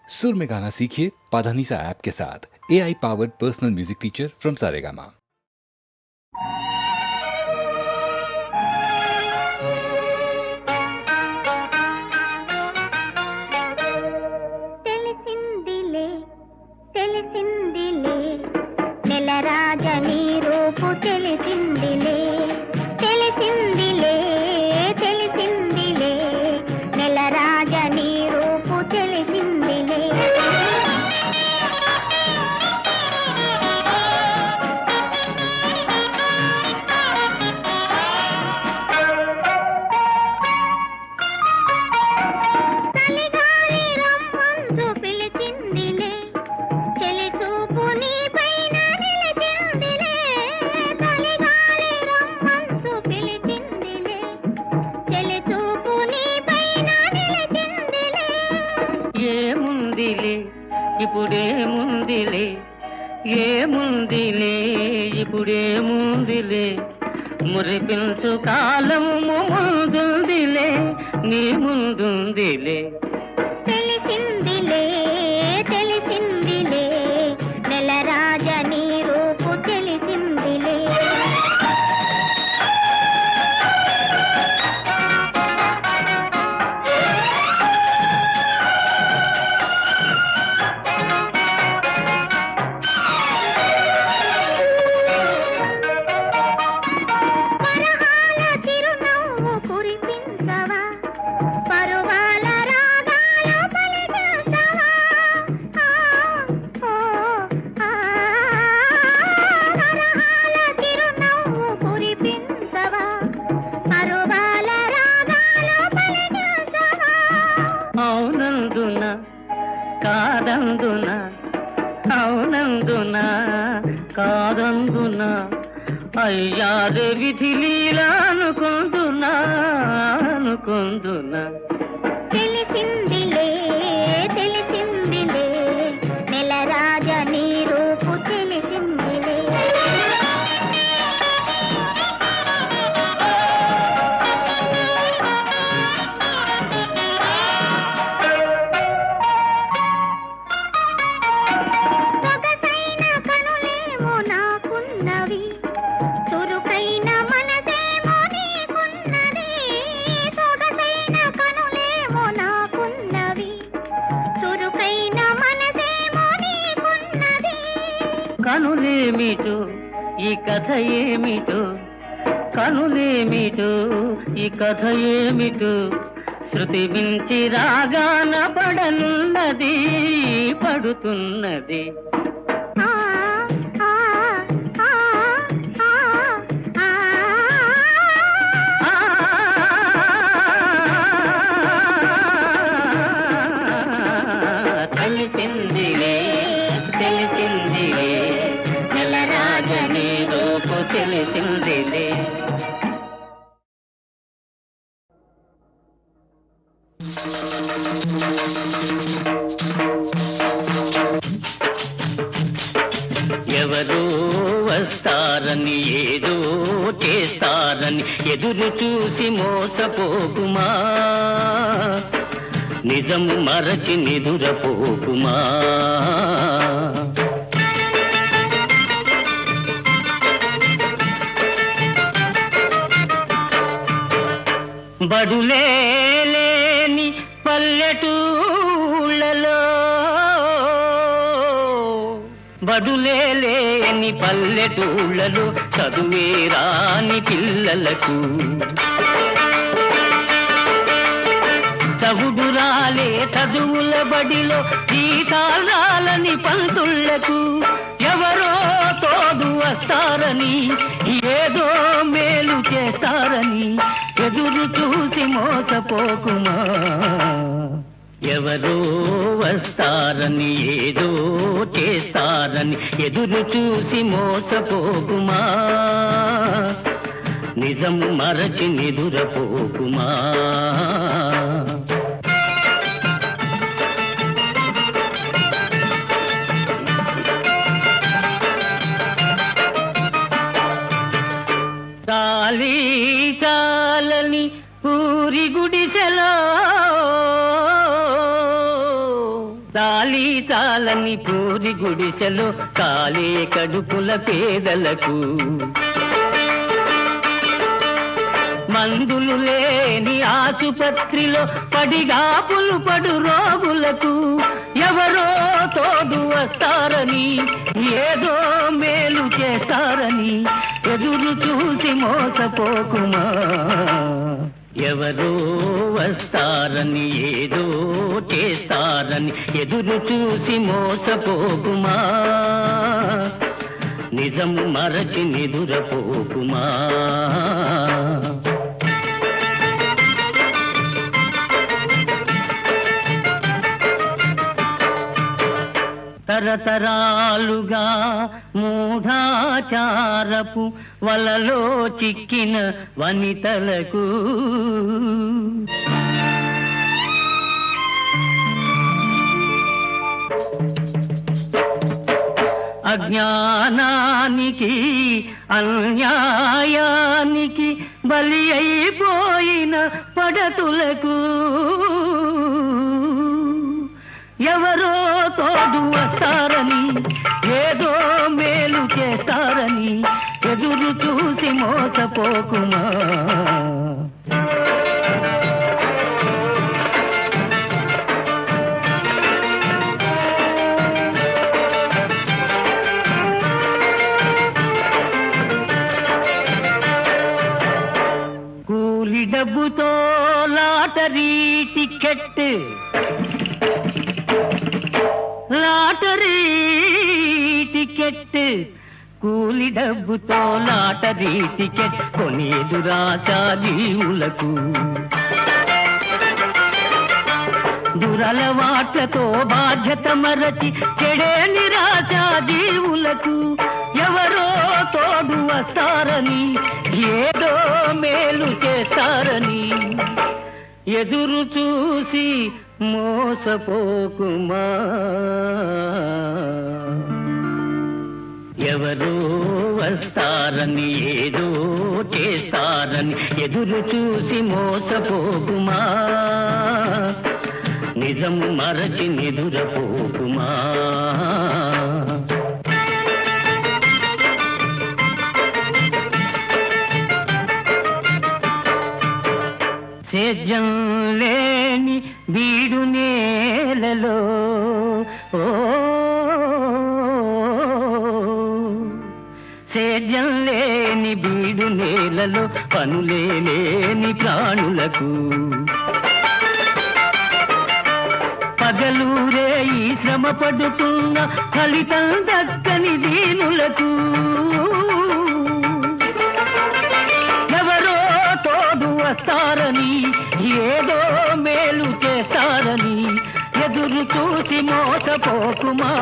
सुर में गाना सीखिए पाधानीसा ऐप के साथ। AI powered personal music teacher from Saregama. ఇప్పుడేముందిలే ఏముందిలే ఇప్పుడేముందిలే మురిపించు కాలము ముందుందిలే నీ ముందుందిలే తెలిసిందిలే తెలిసిందిలే నెలరాజ నీ రూపు తెలిసిందిలే అవునందున కాదందున అయ్యారే విధి లీలా అనుకుందునా తెలిసిందిలే తెలిసిందిలే నెలరాజ నీ రూపు తెలిసిందిలే కనులేమిటో ఈ కథ ఏమిటో కనులేమిటో ఈ కథ ఏమిటో శృతి మించి రాగాన పడనున్నది పడుతున్నది తెలిసిందిలే తెలిసిందిలే నెలరాజ నీ రూపు తెలిసిందిలే ఎవరో వస్తారని ఏదో చేస్తారని ఎదురు చూసి మోసపోకుమా నిజము మరచి నిదురపోకుమా బడులేని పల్లెటూళ్ళలో బడులేని పల్లెటూళ్ళలో చదువే రాని పిల్లలకు చవుడురాలే చదువుల బడిలో జీతాలని పంతుళ్లకు ఎవరో తోడు వస్తారని ఏదో మేలు చేస్తారని ఎదురు చూసి మోసపోకుమా ఎవరో వస్తారని ఏదో చేస్తారని ఎదురు చూసి మోసపోకుమా నిజం మరచి నిదురపోకుమా చాలీ చాలని పూరి గుడిసెలో చాలీ చాలని పూరి గుడిసెలో కాలే కడుపుల పేదలకు, మందులు లేని ఆసుపత్రిలో పడిగాపులు పడు రోగులకు ఎవరో తోడు వస్తారని, ఏదో మేలు చేస్తారని ఎదురు చూసి మోసపోకుమా. ఎవరో వస్తారని ఏదో చేస్తారని ఎదురు చూసి మోసపోకుమా. నిజం మరచి నిదురపోకుమా. తరతరాలుగా మూఢాచారపు వలలో చిక్కిన వనితలకు అజ్ఞానానికి అన్యాయానికి బలి అయిపోయిన పడతులకు ఎవరో తోడు వస్తారని, ఏదో మేలు చేస్తారని ఎదురు చూసి మోసపోకుమా. కూలి డబ్బుతో లాటరీ టికెట్, లాటరీ టికెట్, కూలి డబ్బుతో లాటరీ టికెట్ కొనేదు రాశా జీవులకు, దురలవాట్లతో బాధ్యత మరచి చెడే నిరాశా జీవులకు ఎవరో తోడు వస్తారని, ఏదో మేలు చేస్తారని ఎదురు చూసి మోసపోకుమా. ఎవరో వస్తారని ఏదో చేస్తారని ఎదురు చూసి మోసపోకుమా. నిజం మరచి నిదురపోకుమా. సేద్యం లేని బీడు నేలలో సేద్యం లేని బీడు నేలలో పనులే లేని ప్రాణులకు, పగలూరే ఈ శ్రమ పడుతున్న ఫలితం దక్కని దీనులకు ఎవరో తోడు వస్తారని, ఏదో మేలు చేస్తారని ఎదురు చూసి మోసపోకుమా.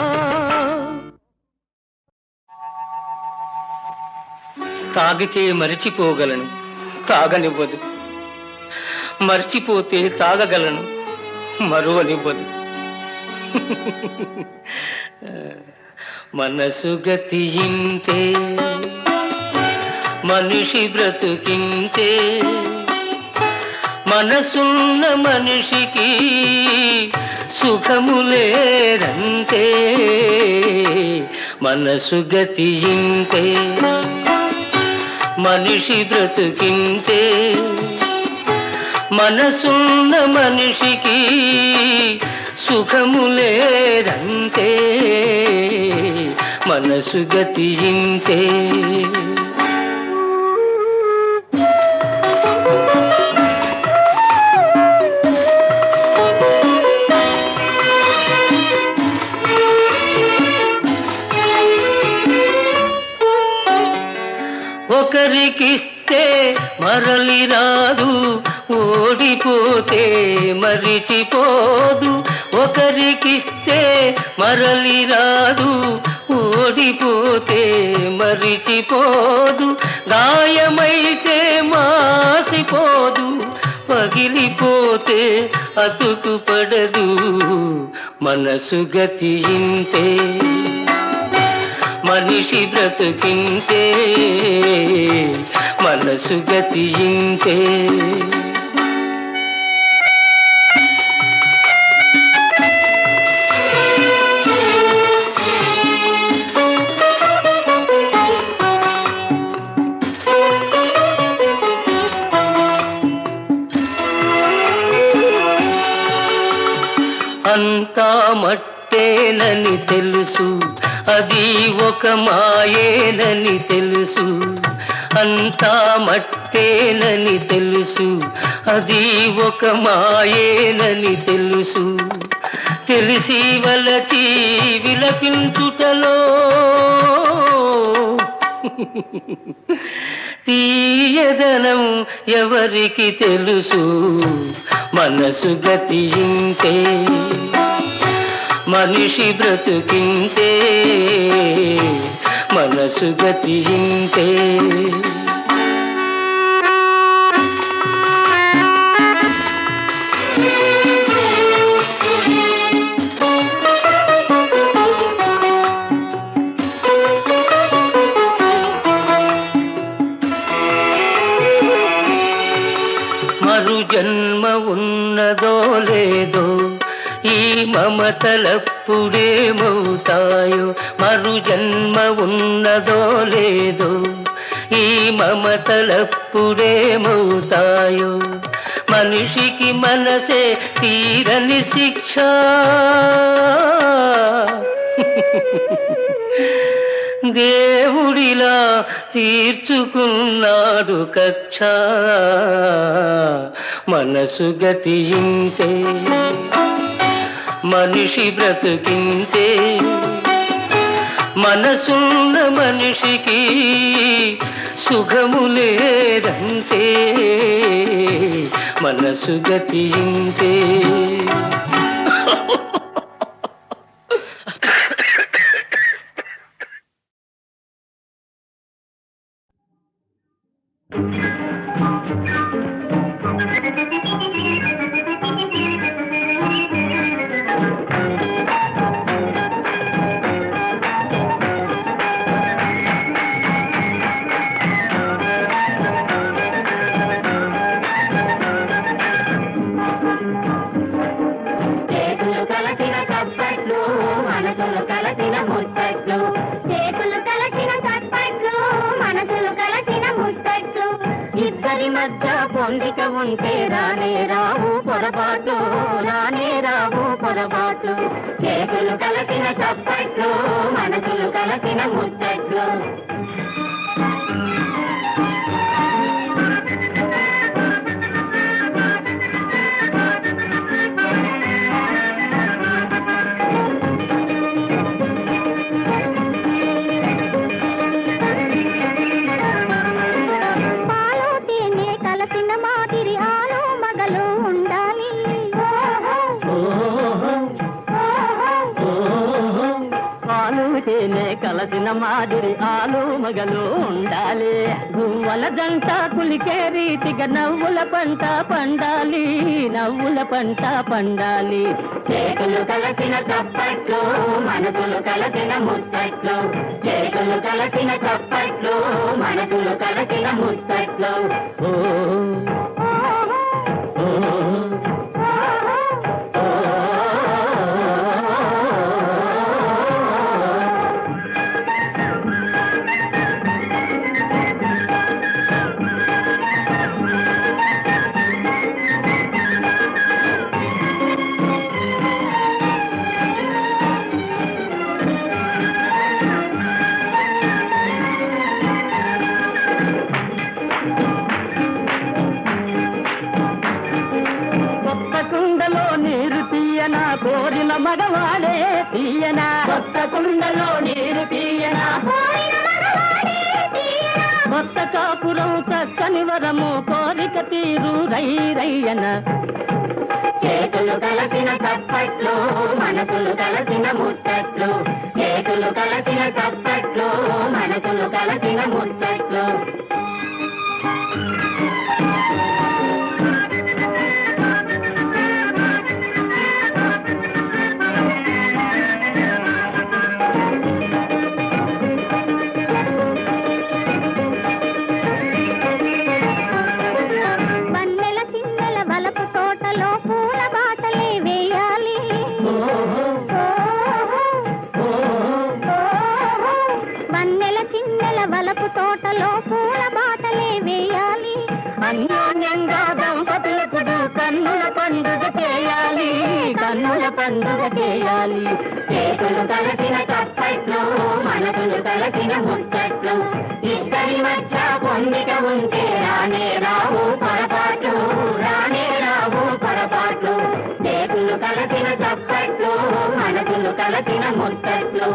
తాగితే మరిచిపోగలను, తాగనివ్వదు. మర్చిపోతే తాగగలను, మరువనివ్వదు. మనసు గతి ఇంతే, మనిషి బ్రతుకింతే, మనసున్న మనిషికి సుఖము లేదంతే. మనసు గతి ఇంతే, మనిషి బ్రతుకింతే, మనసున్న మనిషికి సుఖము లేదంతే. మనసు గతి ఇంతే. ఒకరికిస్తే మరలి రాదు, ఓడిపోతే మరిచిపోదు. ఒకరికిస్తే మరలి రాదు, ఓడిపోతే మరిచిపోదు. గాయమైతే మాసిపోదు, పగిలిపోతే అతుకు పడదు. మనసు గతి ఇంతే, మనిషి బ్రతుకింతే, మనసు గతి ఇంతే. అంతా మట్టేనని తెలుసు, అది ఒక మాయేనని తెలుసు. అంతా మట్టేనని తెలుసు, అది ఒక మాయేనని తెలుసు. తెలిసి వలచి విలపించుటలో తీయదనం ఎవరికి తెలుసు. మనసు గతి ఇంతే, మనిషి బ్రతుకింతే, మనసు గతి ఇంతే. మరు జన్మ ఉన్నదో లేదో, ఈ మమతలప్పుడేమవుతాయో. మరు జన్మ ఉన్నదో లేదో, ఈ మమతలప్పుడేమవుతాయో. మనిషికి మనసే తీరని శిక్ష, దేవుడిలా తీర్చుకున్నాడు కక్ష. మనసు గతి ఇంతే, మనిషి బ్రతుకింతే. మనసున్న మనిషికి సుఖము లేదంతే, మనసు గతి ఇంతే. పొందిక ఉంటే రానే రావు పొరపాట్లు, రానే రావు పొరపాట్లు. చేతులు కలిసిన చప్పట్లు, మనసులు కలిసిన ముచ్చట్లు. కలసిన మాదిరి ఆలు మగలు ఉండాలి. గువ్వల జంట కులికే రీతిగా నవ్వుల పంట పండాలి, నవ్వుల పంట పండాలి. చేతులు కలిసిన చప్పట్లు, మనసులు కలిసిన ముచ్చట్లు. చేతులు కలిసిన చప్పట్లు, మనసులు కలిసిన ముచ్చట్లు. ఓ కోరిన మగవాడే తీయనా, కొత్త కుండలో నీరు తీయనా. కొత్త కాపురం చక్కని వరము కోరిక తీరు రై రయ్యన. చేతులు కలిసిన చప్పట్లు, మనసులు కలిసిన ముచ్చట్లు. చేతులు కలిసిన చప్పట్లు, మనసులు కలిసిన ముచ్చట్లు. పండుగ చేయాలి. చేతులు కలిసిన చప్పట్లు మనసులు కలిసిన ముచ్చట్లు ఇద్దరి మధ్య పొందిక ఉంటే రానే రావు పొరపాట్లు రానే రావు పొరపాట్లు చేతులు కలిసిన చప్పట్లు మనసులు కలిసిన ముచ్చట్లు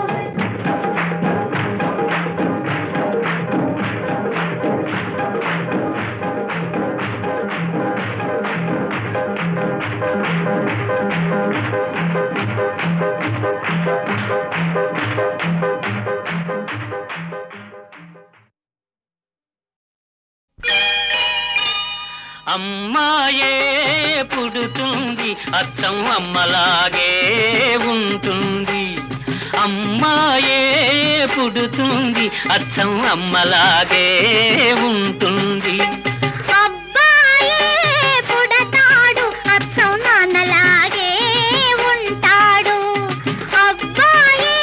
అమ్మాయే పుడుతుంది అచ్చం అమ్మలాగే ఉంటుంది. అమ్మాయే పుడుతుంది అచ్చం అమ్మలాగే ఉంటుంది. అబ్బాయే పుడతాడు అచ్చం నాన్నలాగే ఉంటాడు. అబ్బాయే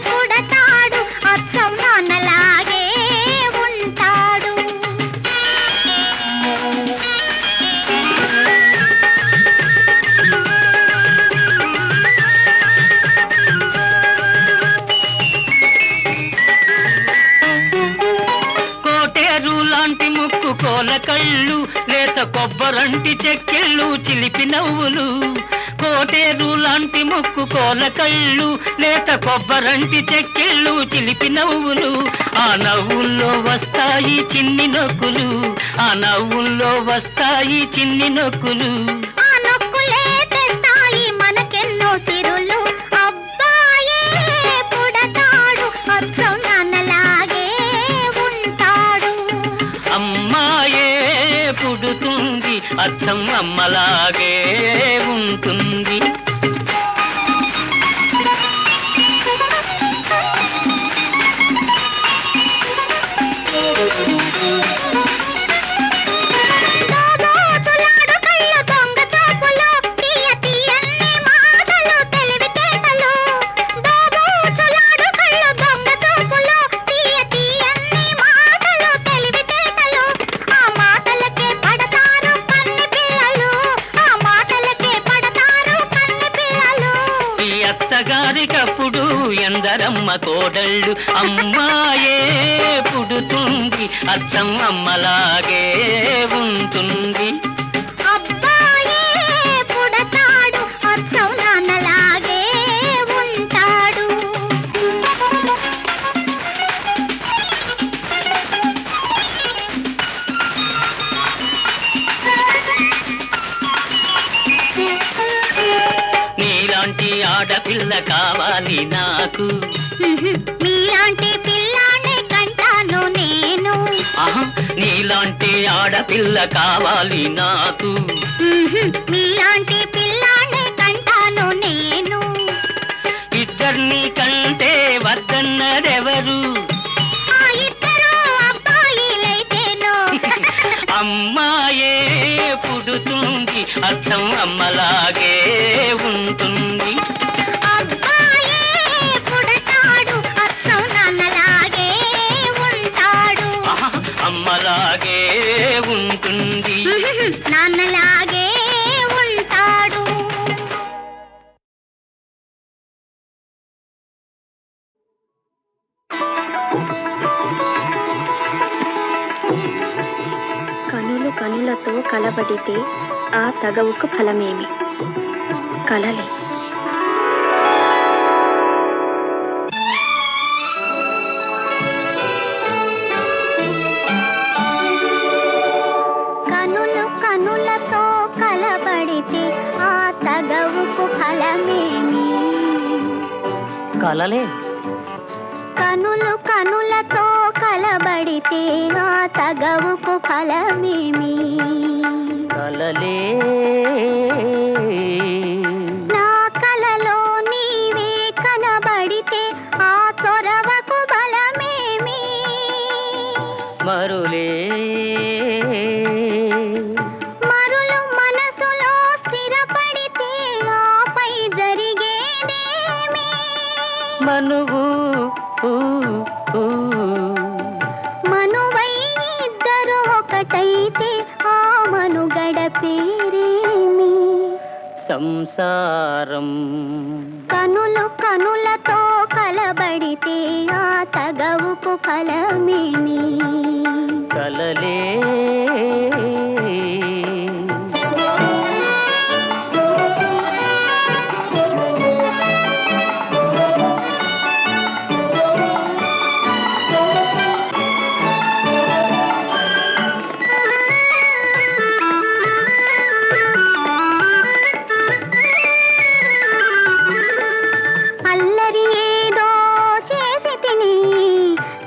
పుడతాడు అచ్చం నాన్నలాగే ఉంటాడు. కోటేరు లాంటి ముక్కు కోల కళ్ళు లేత కొబ్బరంటి చెక్కిళ్ళు చిలిపి నవ్వులు. కోటేరు లాంటి ముక్కు కోల కళ్ళు లేత కొబ్బరంటి చెక్కిళ్ళు చిలిపి నవ్వులు. ఆ నవ్వుల్లో వస్తాయి చిన్ని నొక్కులు. ఆ నవ్వుల్లో వస్తాయి చిన్ని నొక్కులు. ఆ నొక్కులే తెస్తాయి మనకెన్నో సిరులు. అబ్బాయే పుడతాడు అచ్చం నాన్నలాగే ఉంటాడు. అమ్మాయే పుడుతుంది అచ్చం అమ్మలాగే ఉంటుంది. దోబోతులాడు కళ్ళ దొంగ చూపులు, తీయ తీయని మాటలు తెలివితేటలు. దోబోతులాడు కళ్ళ దొంగ చూపులు, తీయ తీయని మాటలు తెలివితేటలు. ఆ మాటలకే పడతారు కన్ని పిల్లలు. ఆ మాటలకే పడతారు కన్ని పిల్లలు. ఈ అత్తగారికప్పుడు ఎందరమ్మ కోడళ్ళు. అమ్మాయే పుడుతుంది అచ్చం అమ్మలాగే ఉంటుంది. అబ్బాయే పుడతాడు అచ్చం నాన్నలాగే ఉంటాడు. నీలాంటి ఆడపిల్ల కావాలి నాకు. మీలాంటి పిల్లాన్ని కంటాను నేను. ఆహా, నీలాంటి ఆడపిల్ల కావాలి నాకు. మీలాంటి పిల్లాన్ని కంటాను నేను. ఇద్దరిని కంటే వద్దన్నదెవరు? ఆ ఇద్దరు అబ్బాయిలైతేను. అమ్మాయే పుడుతుంది అచ్చం అమ్మలాగే ఉంటుంది. అబ్బాయే పుడతాడు అచ్చం నాన్నలాగే ఉంటాడు. ఆహా, అమ్మలాగే ఉంటుంది. నాన్నలాగే ఉంటాడు. కనులు కనులతో కలబడితే ఆ తగవుకు ఫలమేమి? కలలే. కనులు కనులతో కలబడితే ఆ తగవుకు ఫలమేమి? కలలే. కనులు కనులతో కలబడితే ఆ తగవుకు ఫలమేమి? కలలే. నా కలలో నీవే కనబడితే ఆ చొరవకు బలమేమి? మరులే. మరులు మనసులో స్థిరపడితే ఆపై జరిగేదేమి? మనువు మనువై ఇద్దరు ఒకటైతే ఆ మనుగడ పేరేమి? సంసారం. కనులు కనులతో కలబడితే ఆ తగవుకు ఫలమేమి? కలలే అల్లరి ఏదో చేసి తిని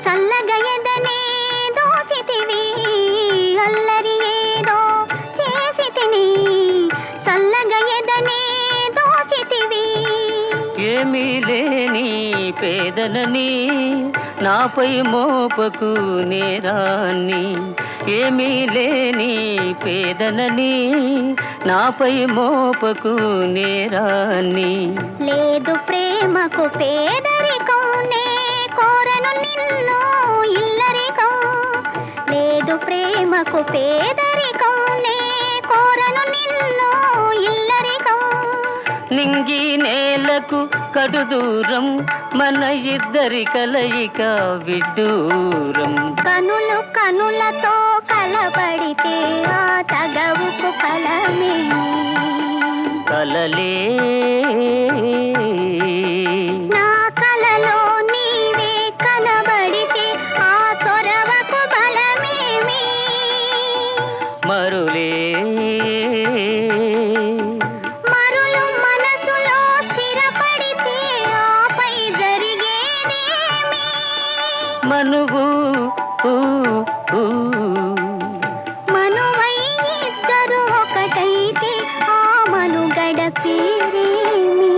చల్లగా ఎదనే దోచితివి. అల్లరి ఏదో చేసి తిని చల్లగా ఎదనే దోచితివి. ఏమీ లేని పేదలని నాపై మోపకు నేరాన్ని. ఏమీ లేని పేదలని నాపై మోపకు నేరాన్ని. లేదు ప్రేమకు పేదరికం, నే కోరను నిన్ను ఇల్లరికం. లేదు ప్రేమకు పేదరికం, నే కోరను నిన్ను ఇల్లరికం. నింగి నేలకు కడు దూరం, మన ఇద్దరి కలయిక విడ్డూరం. కనులు కనులతో కలబడితే ఆ తగవుకు ఫలమేమి? కలలే నా కలలో నీవే కనబడితే ఆ చొరవకు బలమేమి? మరులే మరులు మనసులో స్థిరపడితే ఆపై జరిగేదేమి? మనువు మనువై ఇద్దరు ఒకటైతే ఆ మనుగడ పేరేమి?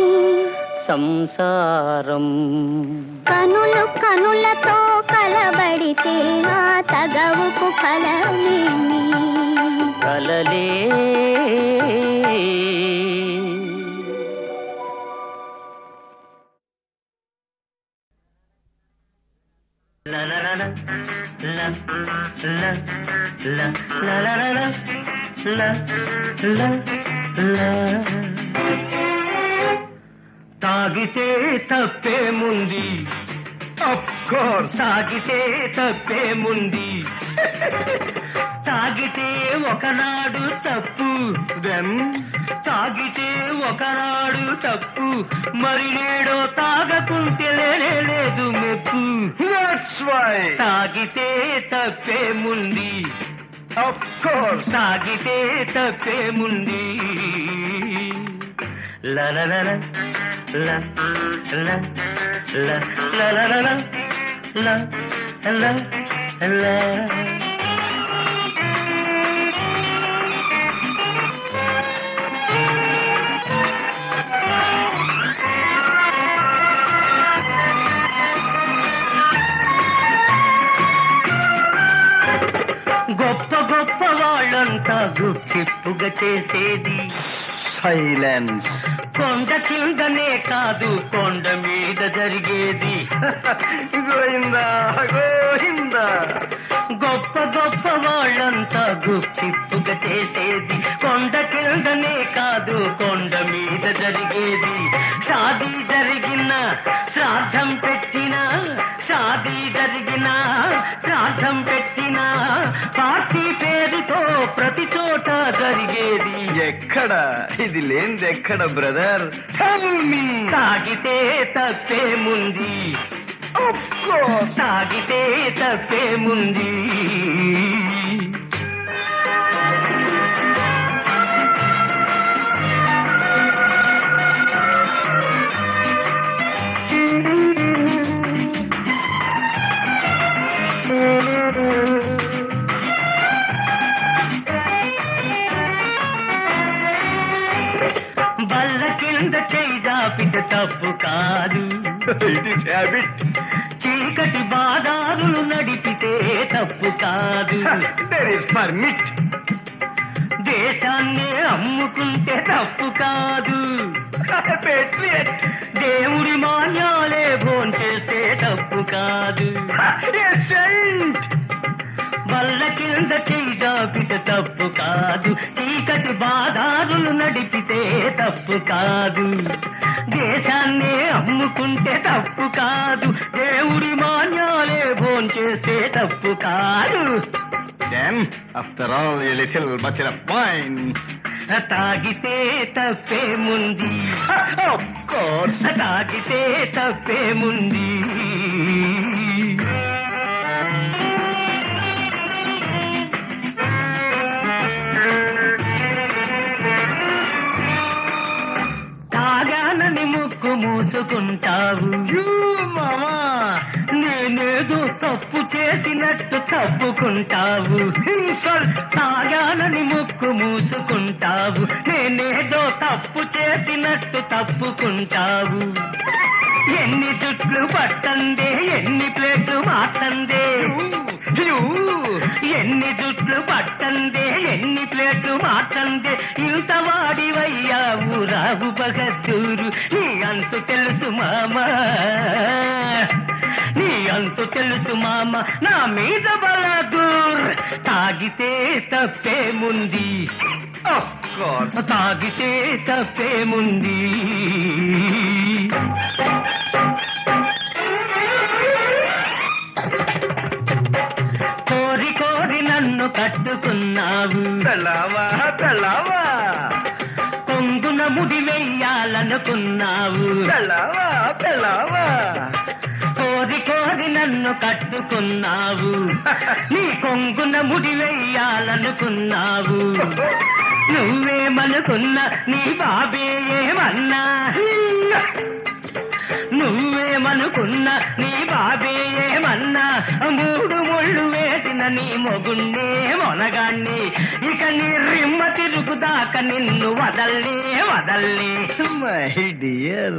సంసారం. కనులు కనులతో కలబడితే ఆ తగవుకు ఫలమేమి? కలలే la la la la la la la la la la la la. తాగితే తప్పేముంది? ఆఫ్ కోర్స్ తాగితే తప్పేముంది? తాగితే ఒకనాడు తప్పు, దెన్ తాగితే ఒకనాడు తప్పు, మరి నేడో తాగకుంటే లేదు మెప్పు. తాగితే తప్పేముంది? ఆఫ్ కోర్స్ తాగితే తప్పేముంది? la la la la la la la la la la la la la. గొప్ప గొప్ప వాళ్ళంతా గుప్పిప్పుగా చేసేది సైలెన్స్. కొండ కిందనే కాదు కొండ మీద జరిగేది గోయిందా గోయిందా. గొప్ప గొప్ప వాళ్ళంతా గుప్పిప్పుగా చేసేది కొండ కిందనే కాదు కొండ మీద జరిగేది. షాదీ జరిగిన శ్రాద్ధం పెట్టిన, షాదీ జరిగిన శ్రాద్ధం పెట్టిన, పార్టీ పేరుతో ప్రతి చోట జరిగేది. ఎక్కడ ఇది లేనిది ఎక్కడ బ్రదర్? తాగితే తప్పేముంది? తాగితే తప్పేముంది? బల్ల కింద చేయి జాపిట తప్పు కాదు, ఇట్ ఇస్ హ్యాబిట్. చీకటి బాదారులు నడిపితే తప్పు కాదు, దేర్ ఇస్ పర్మిట్. దేశాన్నే అమ్ముకుంటే తప్పు కాదు, దేవుడి మాన్యాలే భోంచేస్తే తప్పు కాదు. బల్ల కింద చేజాపిట తప్పు కాదు, చీకటి బాదారులు నడిపితే తప్పు కాదు, దేశాన్నే అమ్ముకుంటే తప్పు కాదు, దేవుడి మాన్యాలే భోంచేస్తే తప్పు కాదు. Then, after all, a little bottle of wine. తాగితే తప్పేముంది, Of course. తాగితే తప్పేముంది. తాగానని ముక్కు మూసుకుంటావు, మామా, నేనేదో తప్పు చేసినట్టు తప్పుకుంటావు. తాగానని ముక్కు మూసుకుంటావు, నేనేదో తప్పు చేసినట్టు తప్పుకుంటావు. ఎన్ని జుట్లు పట్టందే, ఎన్ని ప్లేట్లు మార్చందే, ఎన్ని జుట్లు పట్టందే, ఎన్ని ప్లేట్లు మార్చందే, ఇంత వాడివయ్యావు రావు బహదూరు. నీ అంతు తెలుసు మామా, నీ అంతు తెలుసు మామ, నా మీద బలదూర్. తాగితే తప్పేముంది, of course. తాగితే తప్పేముంది. కోరి కోరి నన్ను కట్టుకున్నావు, పెళ్ళావా, పెళ్ళావా, కొంగున ముడి వెయ్యాలనుకున్నావు. పెళ్ళావా, పెళ్ళావా, కోరి కోరి నన్ను కట్టుకున్నావు, నీ కొంగున ముడి వెయ్యాలనుకున్నావు. నువ్వేమనుకున్నా, నీ బాబే ఏమన్నా, నువ్వేమనుకున్నా, నీ బాబే ఏమన్నా, మూడు ముళ్ళు వేసిన నీ మొగుణ్ణే మొనగాన్ని, ఇక నీ రిమ్మ తిరుగుదాకా నిన్ను వదల్నే వదల్నే. my dear.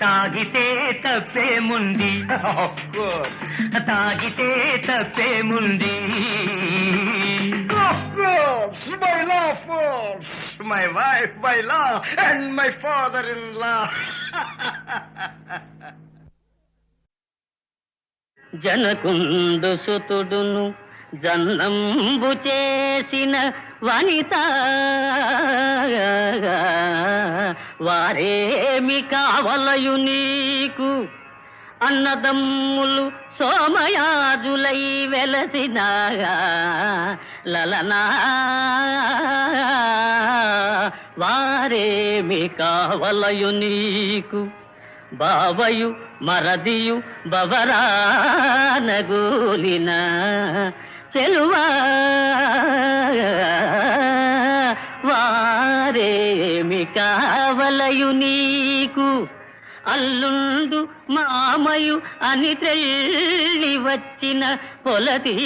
తాగితే తప్పేముంది, Of course. తాగితే తప్పేముంది. Of course, my law force, my wife, my law, and my father-in-law. జనకుండు సుతుడును జన్నంబు చేసిన వనిత, వారేమి కావలయు నీకు, అన్నదమ్ములు సోమయాజులై వెలసిన లలనా, వారేమి కావలయు నీకు, బావయు మరదియు బవరానగూలిన చెలువా, వారేమి కావలయు నీకు, అల్లుండు మామయు అని తెల్లి వచ్చిన పొలతి,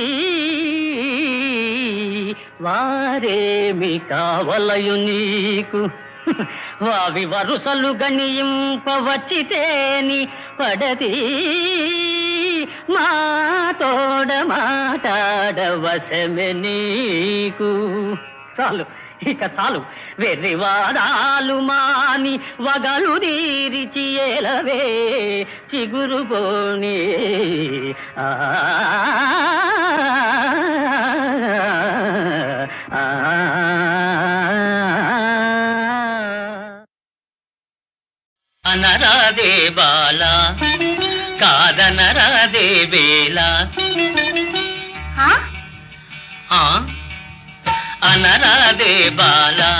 వారేమి కావలయు నీకు, వావి వరుసలు గణింపవచ్చితేని పడతి, మా తోడ మాటాడవశమె నీకు. చాలు, ఇక చాలు, వెర్రివాదాలు మాని వగలు తీరిచి ఏలవే చిగురు పోని. అనరాదే బాలా, కాదనరాదే వేళ, అనరాదే బాలా,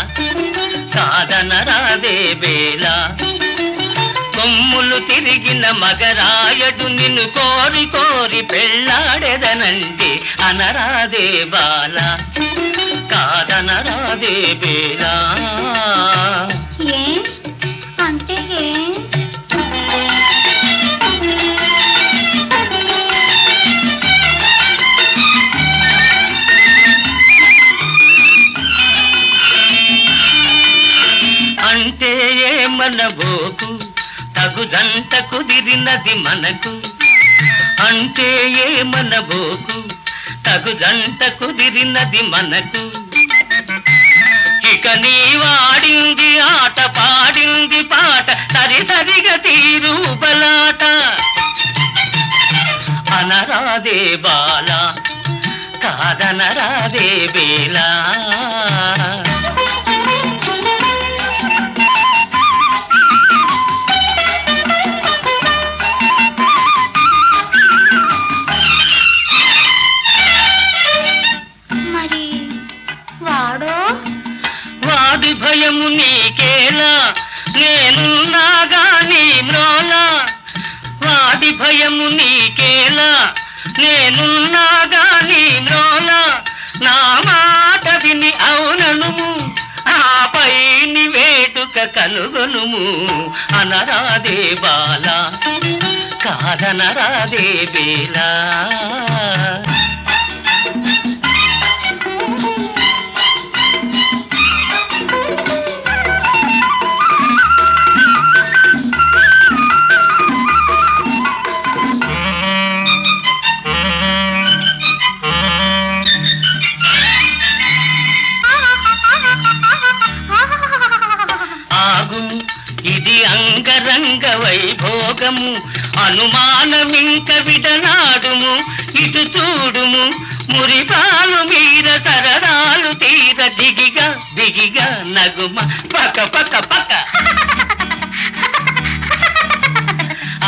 కాదనరాదే వేళ, కొమ్ములు తిరిగిన మగరాయడు నిన్ను కోరి కోరి పెళ్ళాడెదనంటే, అనరాదే బాలా, కాదనరాదే వేళ. ఏ అంటే ఏ? అంటే ఏమనబోకు, తగు జంట కుదిరినది మనకు, అంటే ఏమనబోకు, తగు జంట కుదిరినది మనకు. ఇక నీ వాడింది ఆట, పాడింది పాట, సరి సరిగా తీరు బలాట. అనరాదే బాలా, కాదనరాదే బేలా. మరి వాడో వాడి భయము నీకేలా, నేనున్నాగా నీ మ్రోలా. వాడి భయము నీకేలా, నేనున్నాగా నీ మ్రోలా. నా మాట విని అవుననుము, ఆపై నీ వేడుక కనుగొనుము. అనరాదే బాలా, కాదనరాదే బేలా. ఇది అంగరంగ వైభోగము, అనుమానమింక విడనాడుము. ఇటు చూడుము, మురిపాలు మీర సరదాలు తీర. దిగిగా దిగిగా నగుమ, పక పక పక.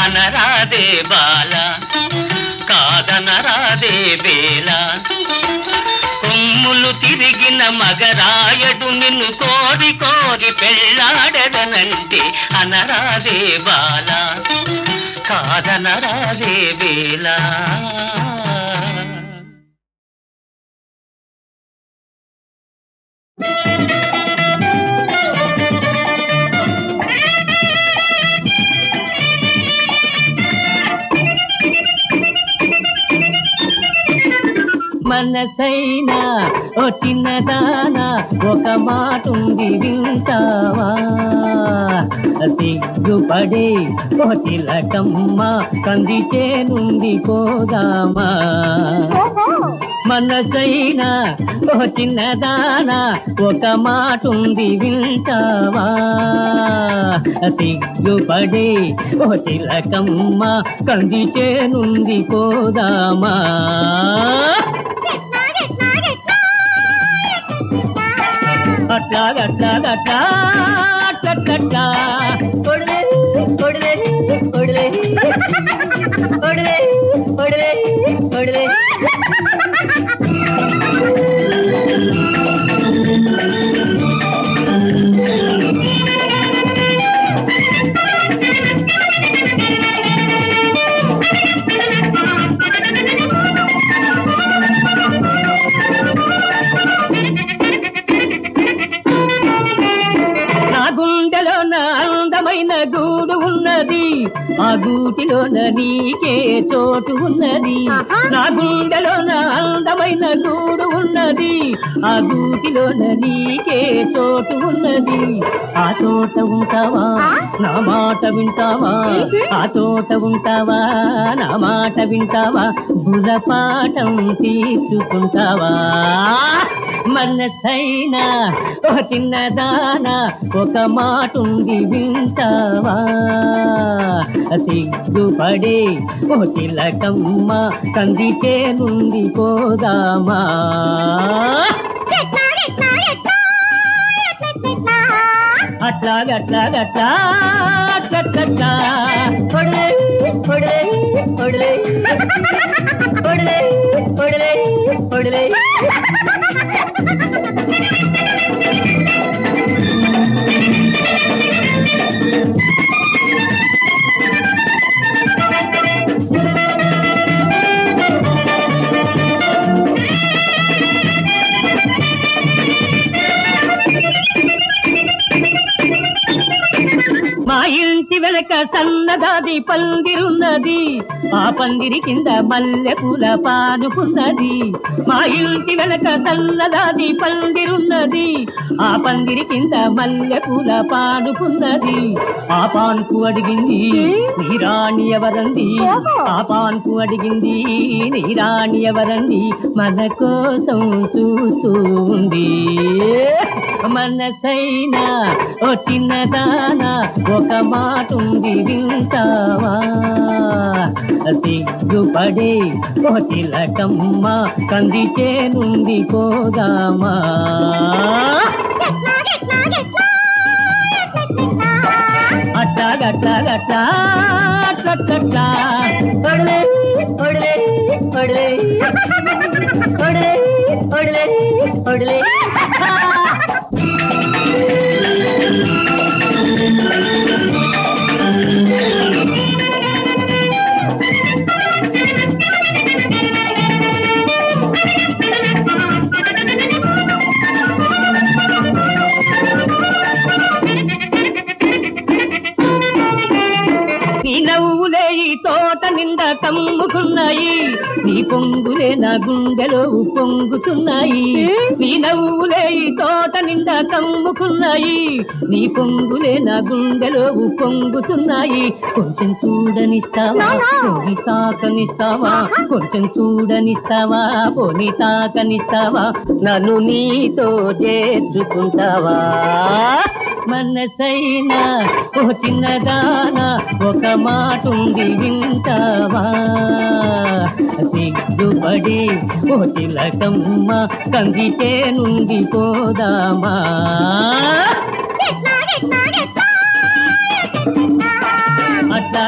అనరాదే బాల, కాదనరాదే బేలా. కొమ్ములు తిరిగిన మగరాయడు నిన్ను కోరి కోరి పెళ్ళాడదనంటే. అనరాదే బాల, కాదనరాదే బేలా. మనసైనా ఓ చిన్నదానా, ఒక మాటుంది వింటావా? సిగ్గుపడే ఓ తిలకమ్మ, కందిచే నుండి పోదామా? మనసైనా ఓ చిన్నదానా, ఒక మాటుంది వింటావా? సిగ్గుపడే ఓ తిలకమ్మ, కందిచే నుండి పోదామా? అట్లా అట్లా అట్లా అట్లా కొడలే కొడలే కొడలే కొడలే కొడలే కొడలే. గూడు ఉన్నది, ఆ గూటిలోన నీకే చోటు ఉన్నది. నా గుండెలోన అందమైన గూడు ఉన్నది, ఆ గూటిలోన నీకే చోటు ఉన్నది. ఆ చోట ఉంటావా, నా మాట వింటావా? ఆ చోట ఉంటావా, నా మాట వింటావా? బుర్రపాఠం తీసుకుంటావా? మనసైనా ఓ చిన్నదానా, ఒక మాటుంది వింటావా? సిగ్గుపడే ఓ తిలకమ్మ, కందిచే నుండి పోదామా? అట్లా అట్లా అట్లా అట్లా కొడలే కొడలే కొడలే కొడలే కొడలే కొడలే. మా ఇంటి వెనక సన్నదాది పందిరున్నది, ఆ పందిరి కింద మల్లె పూల పానుకున్నది. మా ఇంటి వెనక సన్నదాది పందిరున్నది, ఆ పందిరి కింద మల్లె పూల పానుకున్నది. ఆ పాన్పు అడిగింది నీ రాణి ఎవరంది, ఆ పాన్పు అడిగింది నీ రాణి ఎవరంది. మన కోసం చూస్తూ ఉంది. మనసైనా ఓ చిన్నదానా, ఒక మాటుంది వింటావా? సిగ్గుపడే ఓ తిలకమ్మ కందిచే నుండి పోదామా అట్లా అట్లా ఒడలే ఒడలే ఒడలే ఒడలే ఒడలే ఒడలే నీ నవ్వులే ఈ తోట నిండా కమ్ముకున్నాయి నీ పొంగులే నా గుండెలో పొంగుతున్నాయి నీ నవ్వులే ఈ తోట నిండా కమ్ముకున్నాయి నీ పొంగులే నా గుండెలో పొంగుతున్నాయి కొంచెం చూడనిస్తావా పోని తాకనిస్తావా కొంచెం చూడనిస్తావా పోని తాకనిస్తావా నన్ను నీతో చేర్చుకుంటావా మనసైనా ఓ చిన్నదానా ఒక మాటుంది వింటావా సిగ్గుపడి ఓ తిలకమ్మ కందిచే నుండి పోదామా అట్లా